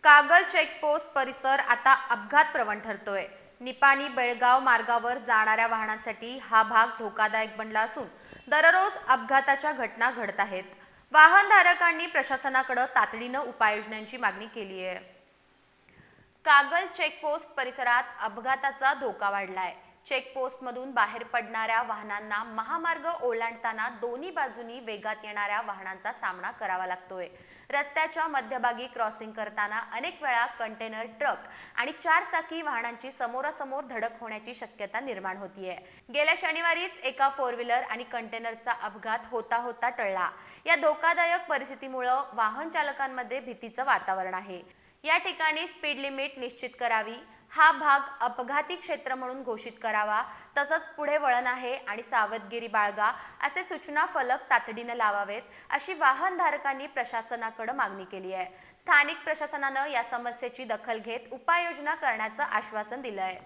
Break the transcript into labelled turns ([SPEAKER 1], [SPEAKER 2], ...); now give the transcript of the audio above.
[SPEAKER 1] Kagal checkpost परिसर आता अपघात प्रवण ठरतोय। निपाणी बेळगाव मार्गावर जाणाऱ्या वाहनांसाठी हा भाग धोकादायक बनला असून दररोज अपघाताच्या घटना घडत आहेत। वाहनधारकांनी प्रशासनाकडे तातडीने उपाययोजनांची मागणी केली आहे। कागल चेकपोस्ट परिसरात अपघाताचा धोका वाढलाय। चेकपोस्टमधून बाहेर पडणाऱ्या वाहनांना महामार्ग ओलांडताना दोन्ही बाजूनी वेगात येणाऱ्या वाहनांचा सामना करावा लागतोय। रस्त्याच्या मध्यभागी क्रॉसिंग करताना अनेक वेळा कंटेनर ट्रक आणि चारचाकी वाहनांची समोरासमोर धडक होण्याची शक्यता निर्माण होतीये। गेल्या शनिवारीच एका फोर व्हीलर आणि कंटेनरचा अपघात होता टळला। या धोकादायक परिस्थितीमुळे वाहन चालकांमध्ये भीतीचं वातावरण आहे। या ठिकाणी स्पीड लिमिट निश्चित करावी, हा भाग अपघाती क्षेत्र म्हणून घोषित करावा, तसंच पुढे वळण आहे आणि सावधगिरी बाळगा असे सूचना फलक तातडीने लावावेत, अशी वाहनधारकांनी प्रशासनाकडे मागणी केली आहे। स्थानिक प्रशासनाने या समस्येची दखल घेत उपाययोजना करण्याचं आश्वासन दिलं आहे।